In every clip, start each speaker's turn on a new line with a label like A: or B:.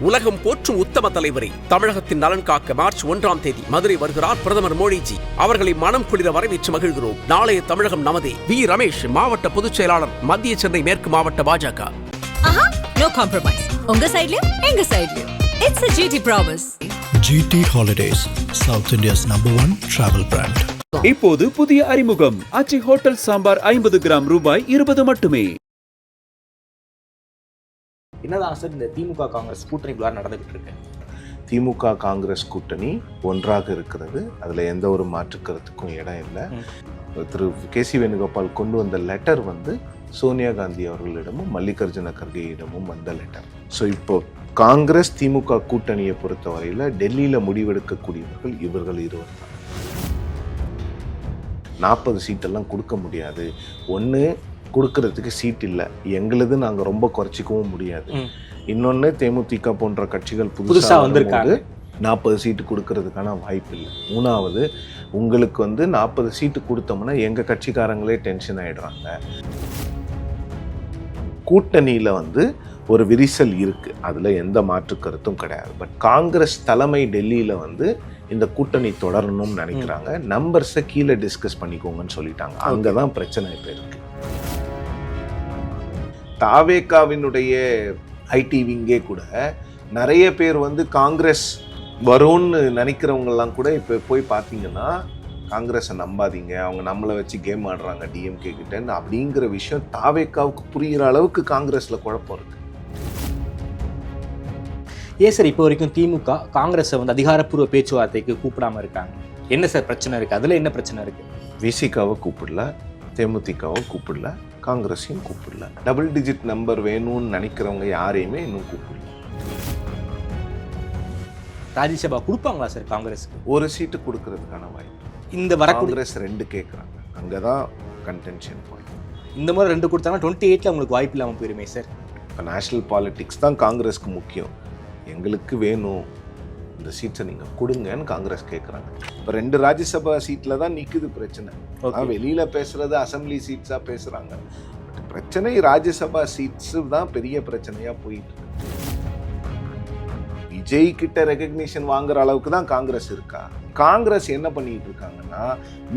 A: உலகம் போற்றும் உத்தம தலைவரை தமிழகத்தின் நலன் காக்க மார்ச் 1ஆம் தேதி மதுரை வருகிறார் பிரதமர் மோடிஜி. அவர்களை மனம் குளிர வரவேற்று மகிழ்கிறோம். நாளைய தமிழகம் நமதே. வி ரமேஷ், மாவட்ட பொதுச் செயலாளர், மத்திய சென்னை மேற்கு மாவட்ட பாஜக.
B: No compromise. உங்க சைடுலயும் எங்க சைடுலயும். It's a GT promise.
C: GT Holidays, South India's #1 travel brand.
D: இப்போது புதிய அறிமுகம் ஆச்சி ஹோட்டல் சாம்பார் 50 கிராம் ரூபாய் 20 மட்டுமே.
E: என்னதான் சார் இந்த திமுக காங்கிரஸ் கூட்டணி விழா நடந்துகிட்டு இருக்கு?
F: திமுக காங்கிரஸ் கூட்டணி ஒன்றாக இருக்கிறது. அதில் எந்த ஒரு மாற்று கருத்துக்கும் இடம் இல்லை. திரு கேசி வேணுகோபால் கொண்டு வந்த லெட்டர் சோனியா காந்தி அவர்களிடமும் மல்லிகார்ஜுன கர்கேயிடமும் வந்த லெட்டர். ஸோ இப்போ காங்கிரஸ் திமுக கூட்டணியை பொறுத்தவரையில் டெல்லியில் முடிவெடுக்கக்கூடியவர்கள் இவர்கள் இருவர் தான். 40 சீட்டெல்லாம் கொடுக்க முடியாது. ஒன்று, கொடுக்கறதுக்கு சீட் இல்லை, எங்களுது நாங்கள் ரொம்ப குறைச்சிக்கவும் முடியாது. இன்னொன்று, தேமுதிக போன்ற கட்சிகள் புதுசாக வந்திருக்காங்க, 40 சீட்டு கொடுக்கறதுக்கான வாய்ப்பு இல்லை. மூணாவது, உங்களுக்கு 40 சீட்டு கொடுத்தோம்னா எங்கள் கட்சிக்காரங்களே டென்ஷன் ஆகிடுறாங்க. கூட்டணியில் ஒரு விரிசல் இருக்குது, அதில் எந்த மாற்று கருத்தும் கிடையாது. பட் காங்கிரஸ் தலைமை டெல்லியில் இந்த கூட்டணி தொடரணும்னு நினைக்கிறாங்க. நம்பர்ஸை கீழே டிஸ்கஸ் பண்ணிக்கோங்கன்னு சொல்லிட்டாங்க. அங்கே தான் பிரச்சனை இப்போ இருக்குது. தாவேகாவினுடைய ஐடி விங்கே கூட நிறைய பேர் காங்கிரஸ் வரும்னு நினைக்கிறவங்கெல்லாம் கூட இப்போ போய் பார்த்தீங்கன்னா காங்கிரஸை நம்பாதீங்க, அவங்க நம்மளை வச்சு கேம் ஆடுறாங்க டிஎம்கே கிட்டன்னு அப்படிங்கிற விஷயம் தாவேகாவுக்கு புரிகிற அளவுக்கு காங்கிரஸில் குழப்பம் இருக்கு.
E: ஏன் சார் இப்போ வரைக்கும் திமுக காங்கிரஸை அதிகாரப்பூர்வ பேச்சுவார்த்தைக்கு கூப்பிடாம இருக்காங்க? என்ன சார் பிரச்சனை இருக்கு? அதில் என்ன பிரச்சனை இருக்கு?
F: விசிகாவை கூப்பிடல, தேமுதிகாவை கூப்பிடல, காங்கிரஸையும் கூப்பிடல. டபுள் டிஜிட் நம்பர் வேணும்னு நினைக்கிறவங்க யாரையுமே இன்னும் கூப்பிடல.
E: ராஜ்யசபா கொடுப்பாங்களா சார் காங்கிரஸுக்கு?
F: ஒரு சீட்டு கொடுக்கறதுக்கான வாய்ப்பு
E: இந்த
F: காங்கிரஸ் 2 கேட்குறாங்க. அங்கே தான் கன்டென்ஷன் பாயிண்ட்.
E: இந்த மாதிரி 2 கொடுத்தாங்கன்னா 28ல் உங்களுக்கு வாய்ப்பு இல்லாமல் போயிருமே சார்.
F: இப்போ நேஷனல் பாலிட்டிக்ஸ் தான் காங்கிரஸ்க்கு முக்கியம். எங்களுக்கு வேணும் இந்த சீட்ஸை நீங்கள் கொடுங்கன்னு காங்கிரஸ் கேட்குறாங்க. இப்போ 2 ராஜ்யசபா சீட்டில் தான் நிற்குது பிரச்சனை. வெளியில் பேசுகிறது அசம்பிளி சீட்ஸாக பேசுகிறாங்க. பட் பிரச்சனை ராஜ்யசபா சீட்ஸு தான் பெரிய பிரச்சனையாக போயிட்டு இருக்கு. விஜய் கிட்ட ரெகக்னிஷன் வாங்குற அளவுக்கு தான் காங்கிரஸ் இருக்கா? காங்கிரஸ் என்ன பண்ணிட்டு இருக்காங்கன்னா,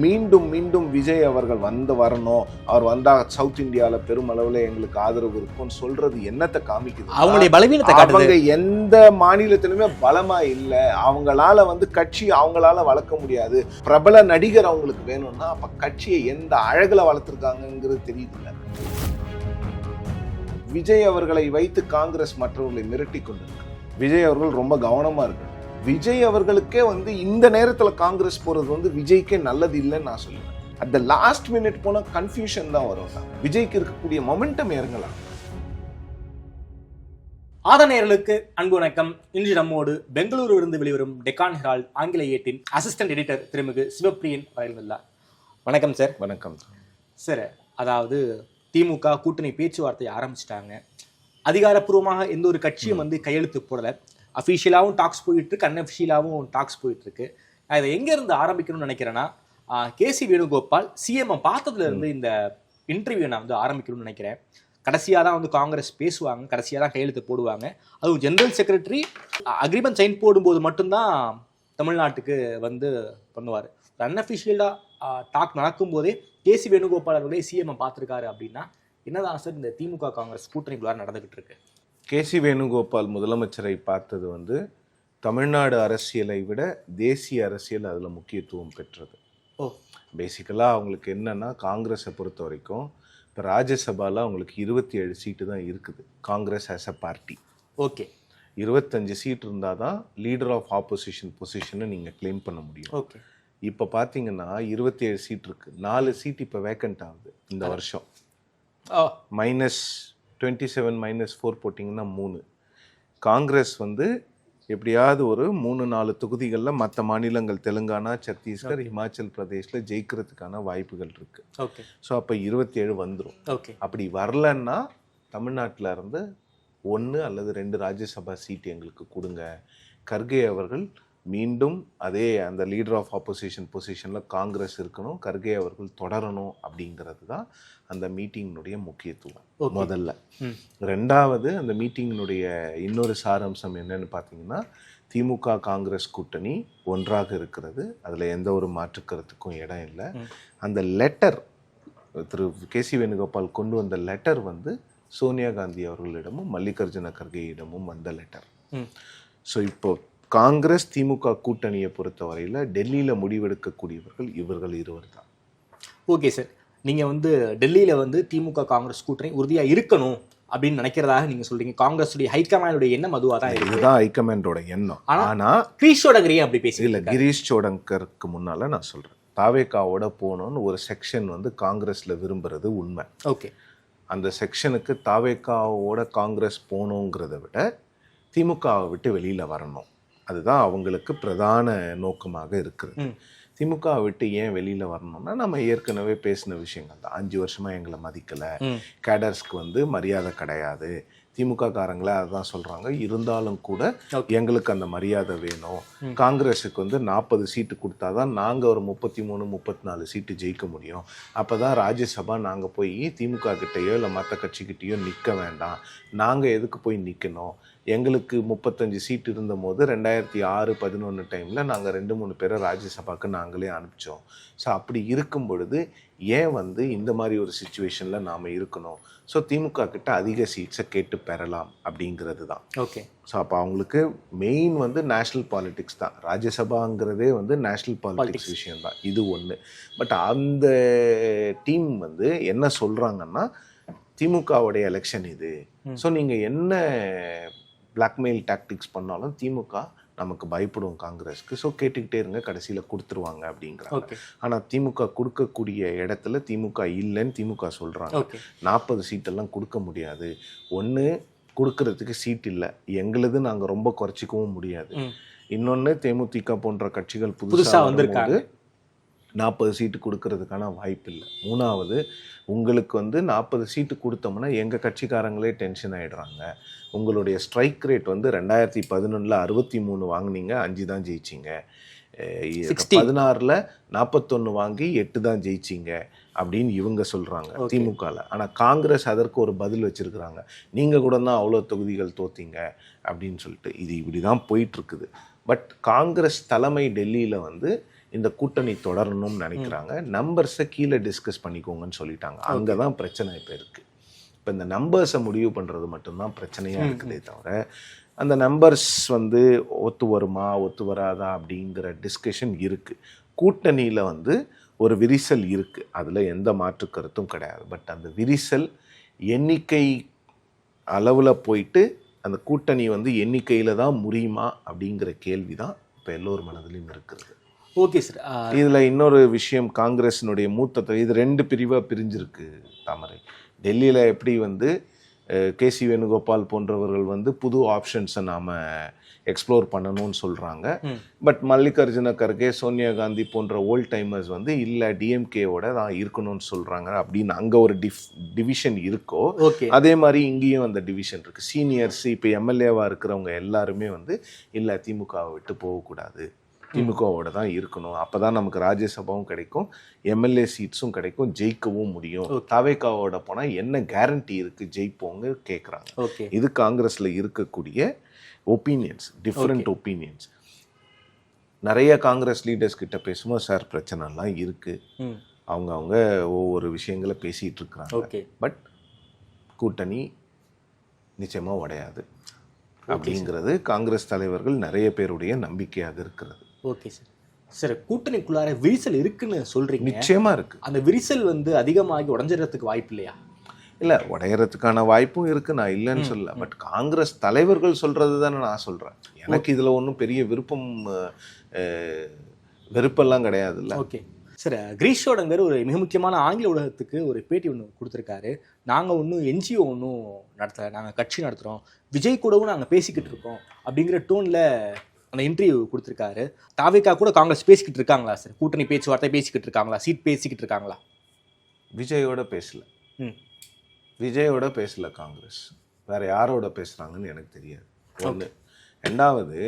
F: மீண்டும் மீண்டும் விஜய் அவர்கள் வரணும், அவர் வந்தா சவுத் இந்தியாவில் பெருமளவில் எங்களுக்கு ஆதரவு இருக்கும்னு சொல்றது என்னத்தை காமிக்குது?
E: அவங்களுடைய பலவீனத்தை.
F: அவங்க எந்த மாநிலத்திலுமே பலமா இல்லை. அவங்களால கட்சி அவங்களால வளர்க்க முடியாது. பிரபல நடிகர் அவங்களுக்கு வேணும்னா அப்ப கட்சியை எந்த அழகுல வளர்த்துருக்காங்கிறது தெரியுது. விஜய் அவர்களை வைத்து காங்கிரஸ் மற்றவர்களை மிரட்டி கொண்டிருக்கு. விஜய் அவர்கள் ரொம்ப கவனமா இருக்கு. விஜய் அவர்களுக்கே இந்த நேரத்துல காங்கிரஸ் போறது விஜய்க்கே நல்லது இல்லைன்னு நான் சொல்லுவேன். அட் த லாஸ்ட் மினிட் போனா கன்ஃபியூஷன் தான் வரும். விஜய்க்கு இருக்கக்கூடிய மொமெண்டம் இறங்கலாம்.
E: ஆதநேயர்களுக்கு அன்பு வணக்கம். இன்று நம்மோடு பெங்களூரு இருந்து வெளிவரும் டெக்கான் ஹெரால்ட் ஆங்கில ஏட்டின் அசிஸ்டன்ட் எடிட்டர் திருமிகு சிவப்பிரியன் வரையிலுள்ளார். வணக்கம் சார்.
F: வணக்கம்
E: சார். அதாவது திமுக கூட்டணி பேச்சுவார்த்தை ஆரம்பிச்சிட்டாங்க. அதிகாரப்பூர்வமாக எந்த ஒரு கட்சியும் கையெழுத்து போடல. அஃபீஷியலாகவும் டாக்ஸ் போயிட்டு இருக்கு, அன்அஃபிஷியலாகவும் டாக்ஸ் போயிட்டு இருக்கு. நான் இதை எங்கேருந்து ஆரம்பிக்கணும்னு நினைக்கிறேன்னா, கேசி வேணுகோபால் சிஎம் பார்த்ததுல இருந்து இந்த இன்டர்வியூ நான் ஆரம்பிக்கணும்னு நினைக்கிறேன். கடைசியாக தான் காங்கிரஸ் பேசுவாங்க, கடைசியாக தான் கையெழுத்து போடுவாங்க. அதுவும் ஜெனரல் செக்ரட்டரி அக்ரிமெண்ட் சைன் போடும்போது மட்டும்தான் தமிழ்நாட்டுக்கு பண்ணுவார். அன்அஃபிஷியலாக டாக் நடக்கும்போதே கேசி வேணுகோபால் அவர்களே சிஎம் பார்த்துருக்காரு அப்படின்னா என்னதான் சார் இந்த திமுக காங்கிரஸ் கூட்டணி விழா நடந்துகிட்டு இருக்கு?
F: கேசி வேணுகோபால் முதலமைச்சரை பார்த்தது தமிழ்நாடு அரசியலை விட தேசிய அரசியல் அதில் முக்கியத்துவம் பெற்றது. பேசிக்கலாக அவங்களுக்கு என்னன்னா, காங்கிரஸை பொறுத்த வரைக்கும் இப்போ ராஜ்யசபாவில் அவங்களுக்கு 27 சீட்டு தான் இருக்குது. Congress as a party. 25 seat இருந்தால் தான் லீடர் ஆஃப் ஆப்போசிஷன் பொசிஷனை நீங்கள் கிளைம் பண்ண முடியும். இப்போ பார்த்தீங்கன்னா 27 சீட் இருக்குது. 4 சீட் இப்போ வேக்கண்ட் ஆகுது இந்த வருஷம். -27 -4 போட்டிங்கன்னா 3. காங்கிரஸ் எப்படியாவது ஒரு 3-4 தொகுதிகளில் மற்ற மாநிலங்கள் தெலுங்கானா, சத்தீஸ்கர், ஹிமாச்சல் பிரதேஷில் ஜெயிக்கிறதுக்கான வாய்ப்புகள் இருக்கு. ஸோ அப்போ 27 வந்துடும். அப்படி வரலன்னா தமிழ்நாட்டில் இருந்து 1 அல்லது 2 ராஜ்யசபா சீட் எங்களுக்கு கொடுங்க. கர்கே அவர்கள் மீண்டும் அதே அந்த லீடர் ஆஃப் ஆப்போசிஷன் பொசிஷனில் காங்கிரஸ் இருக்கணும், கர்கே அவர்கள் தொடரணும் அப்படிங்கிறது தான் அந்த மீட்டிங்கினுடைய முக்கியத்துவம் முதல்ல. ரெண்டாவது, அந்த மீட்டிங்கினுடைய இன்னொரு சாரம்சம் என்னன்னு பார்த்தீங்கன்னா, திமுக காங்கிரஸ் கூட்டணி ஒன்றாக இருக்கிறது, அதில் எந்த ஒரு மாற்று கருத்துக்கும் இடம் இல்லை. அந்த லெட்டர் திரு கேசி வேணுகோபால் கொண்டு வந்த லெட்டர் வந்து சோனியா காந்தி அவர்களிடமும் மல்லிகார்ஜுன கர்கேயிடமும் வந்த லெட்டர். ஸோ இப்போ காங்கிரஸ் திமுக கூட்டணியை பொறுத்தவரையில் டெல்லியில் முடிவெடுக்கக்கூடியவர்கள் இவர்கள் இருவர் தான்.
E: ஓகே சார், நீங்கள் வந்து டெல்லியில் வந்து திமுக காங்கிரஸ் கூட்டணி உறுதியாக இருக்கணும் அப்படின்னு நினைக்கிறதாக நீங்கள் சொல்றீங்க. காங்கிரஸுடைய ஹைகமாண்டோட எண்ணம் அதுவாக தான் இருக்குது.
F: இதுதான் ஹைகமாண்டோட எண்ணம். ஆனால்
E: கிரீஷ் சோடங்கர் அப்படி பேசி
F: இல்லை, கிரீஷ் சோடங்கருக்கு முன்னால் நான் சொல்கிறேன், தாவேகாவோட போகணுன்னு ஒரு செக்ஷன் வந்து காங்கிரஸில் விரும்புறது உண்மை.
E: ஓகே,
F: அந்த செக்ஷனுக்கு தாவேகாவோட காங்கிரஸ் போகணுங்கிறத விட திமுகவை விட்டு வெளியில் வரணும், அதுதான் அவங்களுக்கு பிரதான நோக்கமாக இருக்குது. திமுகவை விட்டு ஏன் வெளியில் வரணும்னா, நம்ம ஏற்கனவே பேசின விஷயங்கள் தான். 5 வருஷமாக எங்களை மதிக்கலை, கேடர்ஸ்க்கு வந்து மரியாதை கிடையாது, திமுக காரங்களே அதுதான் சொல்கிறாங்க. இருந்தாலும் கூட எங்களுக்கு அந்த மரியாதை வேணும். காங்கிரஸுக்கு வந்து 40 சீட்டு கொடுத்தா தான் நாங்கள் ஒரு 33-34 சீட்டு ஜெயிக்க முடியும். அப்போ தான் ராஜ்யசபா நாங்கள் போய் திமுக கிட்டேயோ இல்லை மற்ற கட்சிக்கிட்டேயோ நிற்க வேண்டாம், நாங்கள் எதுக்கு போய் நிற்கணும். எங்களுக்கு 35 சீட் இருந்தபோது 2006-11 டைமில் நாங்கள் 2-3 பேரை ராஜ்யசபாவுக்கு நாங்களே அனுப்பிச்சோம். ஸோ அப்படி இருக்கும் பொழுது ஏன் வந்து இந்த மாதிரி ஒரு சுச்சுவேஷனில் நாம் இருக்கணும். ஸோ திமுக கிட்ட அதிக சீட்ஸை கேட்டு பெறலாம் அப்படிங்கிறது தான்.
E: ஓகே,
F: ஸோ அப்போ அவங்களுக்கு மெயின் வந்து நேஷ்னல் பாலிடிக்ஸ் தான். ராஜ்யசபாங்கிறதே வந்து நேஷ்னல் பாலிடிக்ஸ் விஷயம் தான். இது ஒன்று. பட் அந்த டீம் வந்து என்ன சொல்கிறாங்கன்னா, திமுகவுடைய எலெக்ஷன் இது, ஸோ நீங்கள் என்ன பிளாக்மெயில் டாக்டிக்ஸ் பண்ணாலும் திமுக நமக்கு பயப்படும் காங்கிரஸ்க்கு, ஸோ கேட்டுக்கிட்டே இருங்க, கடைசியில் கொடுத்துருவாங்க அப்படிங்கிறாங்க. ஆனால் திமுக கொடுக்கக்கூடிய இடத்துல திமுக இல்லைன்னு திமுக சொல்கிறாங்க. 40 சீட்டெல்லாம் கொடுக்க முடியாது. ஒன்று, கொடுக்கறதுக்கு சீட் இல்லை, எங்களுது நாங்கள் ரொம்ப குறைச்சிக்கவும் முடியாது. இன்னொன்று, தேமுதிக போன்ற கட்சிகள் புதுசாக வந்திருக்காங்க, 40 சீட்டு கொடுக்கறதுக்கான வாய்ப்பு இல்லை. மூணாவது, உங்களுக்கு வந்து 40 சீட்டு கொடுத்தோம்னா எங்கள் கட்சிக்காரங்களே டென்ஷன் ஆகிடுறாங்க. உங்களுடைய ஸ்ட்ரைக் ரேட் வந்து 2011 63 வாங்கினீங்க, 5 தான் ஜெயிச்சிங்க. 16 41 வாங்கி 8 தான் ஜெயிச்சிங்க அப்படின்னு இவங்க சொல்கிறாங்க திமுகவில். ஆனால் காங்கிரஸ் அதற்கு ஒரு பதில் வச்சுருக்குறாங்க, நீங்கள் கூட தான் அவ்வளோ தொகுதிகள் தோத்தீங்க அப்படின்னு சொல்லிட்டு. இது இப்படி தான் போயிட்டுருக்குது. பட் காங்கிரஸ் தலைமை டெல்லியில் வந்து இந்த கூட்டணி தொடரணும்னு நினைக்கிறாங்க. நம்பர்ஸை கீழே டிஸ்கஸ் பண்ணிக்கோங்கன்னு சொல்லிட்டாங்க. அங்கே தான் பிரச்சனை இப்போ இருக்குது. இப்போ இந்த நம்பர்ஸை முடிவு பண்ணுறது மட்டும்தான் பிரச்சனையாக இருக்குதே தவிர, அந்த நம்பர்ஸ் வந்து ஒத்து வருமா ஒத்து வராதா அப்படிங்கிற டிஸ்கஷன் இருக்குது. கூட்டணியில் வந்து ஒரு விரிசல் இருக்குது, அதில் எந்த மாற்று கருத்தும் கிடையாது. பட் அந்த விரிசல் எண்ணிக்கை அளவில் போயிட்டு அந்த கூட்டணி வந்து எண்ணிக்கையில் தான் முடியுமா அப்படிங்கிற கேள்வி தான் இப்போ எல்லோரும் மனதிலும் இருக்கிறது.
E: ஓகே சார்,
F: இதில் இன்னொரு விஷயம், காங்கிரஸினுடைய மூத்த இது 2 பிரிவாக பிரிஞ்சிருக்கு தாமரை. டெல்லியில் எப்படி வந்து கேசி வேணுகோபால் போன்றவர்கள் வந்து புது ஆப்ஷன்ஸை நாம் எக்ஸ்ப்ளோர் பண்ணணும்னு சொல்கிறாங்க. பட் மல்லிகார்ஜுன கர்கே, சோனியா காந்தி போன்ற ஓல்ட் டைமர்ஸ் வந்து இல்லை டிஎம்கேவோட தான் இருக்கணும்னு சொல்கிறாங்க அப்படின்னு அங்கே ஒரு டிவிஷன் இருக்கோ, அதே மாதிரி இங்கேயும் அந்த டிவிஷன் இருக்குது. சீனியர்ஸ் இப்போ எம்எல்ஏவாக இருக்கிறவங்க எல்லாருமே வந்து இல்லை திமுகவை விட்டு போகக்கூடாது, திமுகவோட தான் இருக்கணும், அப்போ தான் நமக்கு ராஜ்யசபாவும் கிடைக்கும், எம்எல்ஏ சீட்ஸும் கிடைக்கும், ஜெயிக்கவும் முடியும். தாவேகாவோட போனால் என்ன கேரண்டி இருக்குது ஜெயிப்போங்க கேட்குறாங்க. இது காங்கிரஸில் இருக்கக்கூடிய ஒப்பீனியன்ஸ், டிஃப்ரெண்ட் ஒப்பீனியன்ஸ். நிறைய காங்கிரஸ் லீடர்ஸ் கிட்ட பேசும்போது சார் பிரச்சனைலாம் இருக்குது, அவங்க ஒவ்வொரு விஷயங்களை பேசிகிட்டு இருக்கிறாங்க. பட் கூட்டணி நிச்சயமாக உடையாது அப்படிங்கிறது காங்கிரஸ் தலைவர்கள் நிறைய பேருடைய நம்பிக்கையாக இருக்கிறது.
E: Okay sir. சார், கூட்டணிக்குள்ளார விரிசல் இருக்குன்னு சொல்றீங்க.
F: நிச்சயமா இருக்கு.
E: அந்த விரிசல் வந்து அதிகமாகி உடஞ்சிடறதுக்கு வாய்ப்பு இல்லையா?
F: இல்லை, உடையறதுக்கான வாய்ப்பும் இருக்கு, நான் இல்லைன்னு சொல்லல. பட் காங்கிரஸ் தலைவர்கள் சொல்றது தானே நான் சொல்றேன். எனக்கு இதுல ஒன்றும் பெரிய வெறுப்பெல்லாம் கிடையாது இல்லை.
E: ஓகே சார், கிரீஷ் சோடங்கர் ஒரு மிக முக்கியமான ஆங்கில ஊடகத்துக்கு ஒரு பேட்டி ஒன்று கொடுத்துருக்காரு. நாங்கள் ஒன்றும் என்ஜிஓ ஒன்றும் நடத்தலை, நாங்கள் கட்சி நடத்துகிறோம், விஜய் கூடவும் நாங்கள் பேசிக்கிட்டு இருக்கோம் அப்படிங்கிற டோனில் அந்த இன்டர்வியூ கொடுத்துருக்காரு. தாவேகா கூட காங்கிரஸ் பேசிக்கிட்டு இருக்காங்களா சார்? கூட்டணி பேச்சுவார்த்தை பேசிக்கிட்டு இருக்காங்களா? சீட் பேசிக்கிட்டு இருக்காங்களா?
F: விஜயோட பேசல, விஜயோட பேசல காங்கிரஸ். வேற யாரோட பேசுகிறாங்கன்னு எனக்கு தெரியாது. ஒன்று. ரெண்டாவது,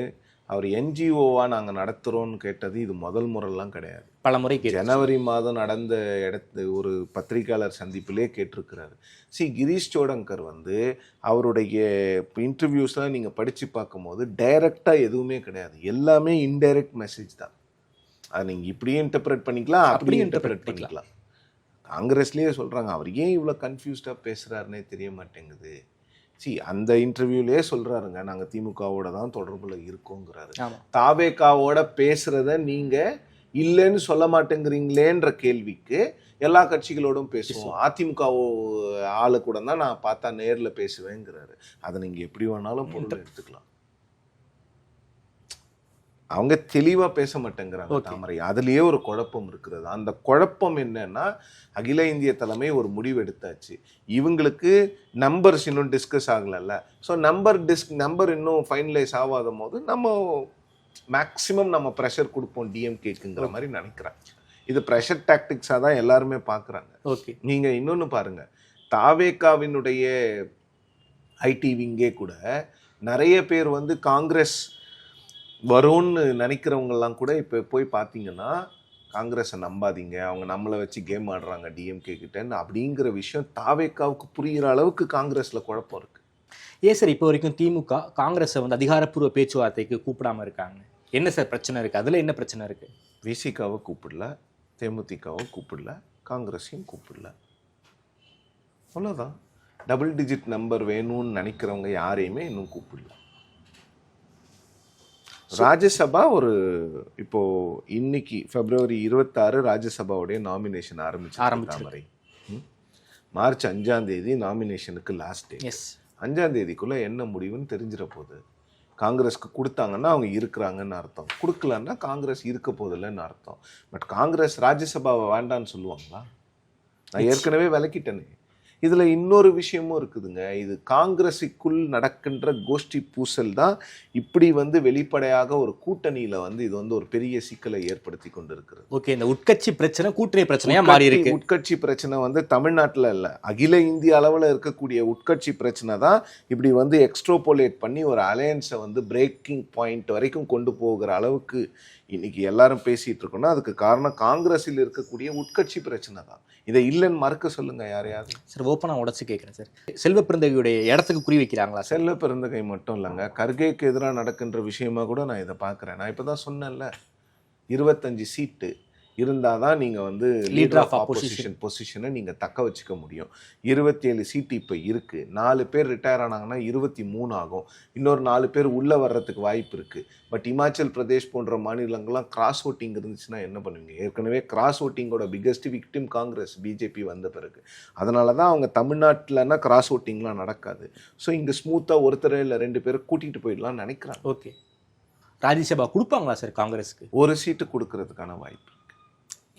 F: அவர் என்ஜிஓவா நாங்கள் நடத்துகிறோன்னு கேட்டது இது முதல் முறைலாம் கிடையாது.
E: பல முறை
F: ஜனவரி மாதம் நடந்த ஒரு பத்திரிகையாளர் சந்திப்பிலே கேட்டிருக்கிறாரு. கிரீஷ் சோடங்கர் வந்து அவருடைய இன்டர்வியூஸ்லாம் நீங்கள் படித்து பார்க்கும்போது டைரக்டாக எதுவுமே கிடையாது, எல்லாமே இன்டைரக்ட் மெசேஜ் தான். அதை நீங்கள் இப்படியே இன்டர்பிரேட் பண்ணிக்கலாம், அப்படியே இன்டர்பிரேட் பண்ணிக்கலாம். காங்கிரஸ்லேயே சொல்கிறாங்க அவர் ஏன் இவ்வளோ கன்ஃபியூஸ்டாக பேசுகிறாருன்னே தெரிய மாட்டேங்குது. அந்த இன்டர்வியூலேயே சொல்கிறாருங்க, நாங்கள் திமுகவோட தான் தொடர்பில் இருக்கோங்கிறாரு. தாவேகாவோட பேசுகிறத நீங்கள் இல்லைன்னு சொல்ல மாட்டேங்கிறீங்களேன்ற கேள்விக்கு எல்லா கட்சிகளோடும் பேசுவோம், அதிமுக ஆளு கூட தான் நான் பார்த்தா நேரில் பேசுவேங்கிறாரு. அதை நீங்கள் எப்படி வேணாலும் பொருள் எடுத்துக்கலாம். அவங்க தெளிவாக பேச மாட்டேங்கிறாங்க தாமரை. அதுலேயே ஒரு குழப்பம் இருக்கிறது. அந்த குழப்பம் என்னன்னா, அகில இந்திய தலைமை ஒரு முடிவு எடுத்தாச்சு, இவங்களுக்கு நம்பர்ஸ் இன்னும் டிஸ்கஸ் ஆகலைல்ல. ஸோ நம்பர் இன்னும் ஃபைனலைஸ் ஆகாத போது நம்ம மேக்ஸிமம் நம்ம ப்ரெஷர் கொடுப்போம் டிஎம்கேக்குங்கிற மாதிரி நினைக்கிறேன். இது ப்ரெஷர் டாக்டிக்ஸாக தான் எல்லாருமே பார்க்குறாங்க.
E: ஓகே,
F: நீங்கள் இன்னொன்று பாருங்கள், தாவேகாவினுடைய ஐடி விங்கே கூட நிறைய பேர் வந்து காங்கிரஸ் வரும்னு நினைக்கிறவங்கெல்லாம் கூட இப்போ போய் பார்த்தீங்கன்னா காங்கிரஸை நம்பாதீங்க, அவங்க நம்மளை வச்சு கேம் ஆடுறாங்க டிஎம்கே கிட்டன்னு அப்படிங்கிற விஷயம் தாவேகாவுக்கு புரிகிற அளவுக்கு காங்கிரஸில் குழப்பம் இருக்குது.
E: ஏன் சார் இப்போ வரைக்கும் திமுக காங்கிரஸை வந்து அதிகாரப்பூர்வ பேச்சுவார்த்தைக்கு கூப்பிடாம இருக்காங்க? என்ன சார் பிரச்சனை இருக்குது? அதில் என்ன பிரச்சனை இருக்குது?
F: விசிகாவை கூப்பிடல, தேமுதிகாவை கூப்பிடல, காங்கிரஸையும் கூப்பிடல, அவ்வளோதான். டபுள் டிஜிட் நம்பர் வேணும்னு நினைக்கிறவங்க யாரையுமே இன்னும் கூப்பிடல. ராஜ்யசபா இப்போ இன்னைக்கு February 26 ராஜ்யசபாவுடைய நாமினேஷன் ஆரம்பிச்சு. மார்ச் 5ஆம் தேதி நாமினேஷனுக்கு லாஸ்ட் டே. 5ஆம் தேதிக்குள்ள என்ன முடிவுன்னு தெரிஞ்சிட போகுது. காங்கிரஸ்க்கு கொடுத்தாங்கன்னா அவங்க இருக்கிறாங்கன்னு அர்த்தம், கொடுக்கலன்னா காங்கிரஸ் இருக்க போதில்லைன்னு அர்த்தம். பட் காங்கிரஸ் ராஜ்யசபாவை வேண்டான்னு சொல்லுவாங்களா? நான் ஏற்கனவே விளக்கிட்டேனே. இதில் இன்னொரு விஷயமும் இருக்குதுங்க. இது காங்கிரஸுக்குள் நடக்கின்ற கோஷ்டி பூசல் தான் இப்படி வந்து வெளிப்படையாக ஒரு கூட்டணியில் வந்து இது வந்து ஒரு பெரிய சிக்கலை ஏற்படுத்தி கொண்டு இருக்கிறது.
E: ஓகே, இந்த உட்கட்சி பிரச்சனை கூட்டணி பிரச்சனையா மாறி இருக்கு.
F: உட்கட்சி பிரச்சனை வந்து தமிழ்நாட்டில் இல்லை, அகில இந்திய அளவில் இருக்கக்கூடிய உட்கட்சி பிரச்சனை தான் இப்படி வந்து எக்ஸ்ட்ரோபோலேட் பண்ணி ஒரு அலையன்ஸை வந்து பிரேக்கிங் பாயிண்ட் வரைக்கும் கொண்டு போகிற அளவுக்கு இன்னைக்கு எல்லாரும் பேசிட்டு இருக்கோம்னா அதுக்கு காரணம் காங்கிரஸில் இருக்கக்கூடிய உட்கட்சி பிரச்சனை தான். இதை இல்லைன்னு மறுக்க சொல்லுங்க யாரையாவது.
E: சார் ஓப்பனா உடச்சு கேட்குறேன் சார், செல்வ பெருந்தகையுடைய இடத்துக்கு குறி வைக்கிறாங்களா?
F: செல்வ பெருந்தகை மட்டும் இல்லைங்க, கர்கேக்கு எதிராக நடக்கின்ற விஷயமா கூட நான் இதை பார்க்குறேன். நான் இப்போ தான் சொன்னேன்ல, 25 சீட்டு இருந்தால் தான் நீங்கள் வந்து லீடர் ஆஃப் ஆப்போசிஷன் பொசிஷனை நீங்கள் தக்க வச்சுக்க முடியும். 27 சீட்டு இப்போ இருக்குது. 4 பேர் ரிட்டையர் ஆனாங்கன்னா 23 ஆகும். இன்னொரு 4 பேர் உள்ளே வர்றதுக்கு வாய்ப்பு இருக்குது. பட் இமாச்சல் பிரதேஷ் போன்ற மாநிலங்கள்லாம் கிராஸ் ஓட்டிங் இருந்துச்சுன்னா என்ன பண்ணுவீங்க? ஏற்கனவே கிராஸ் ஓட்டிங்கோட பிக்கஸ்ட் விக்டிம் காங்கிரஸ், பிஜேபி வந்த பிறகு. அதனால தான் அவங்க தமிழ்நாட்டில்னா கிராஸ் ஓட்டிங்லாம் நடக்காது. ஸோ இங்கே ஸ்மூத்தாக ஒருத்தர் இல்லை 2 பேரை கூட்டிகிட்டு போயிடலாம்னு நினைக்கிறாங்க.
E: ஓகே, ராஜ்யசபா கொடுப்பாங்களா சார் காங்கிரஸுக்கு?
F: ஒரு சீட்டு கொடுக்கறதுக்கான வாய்ப்பு.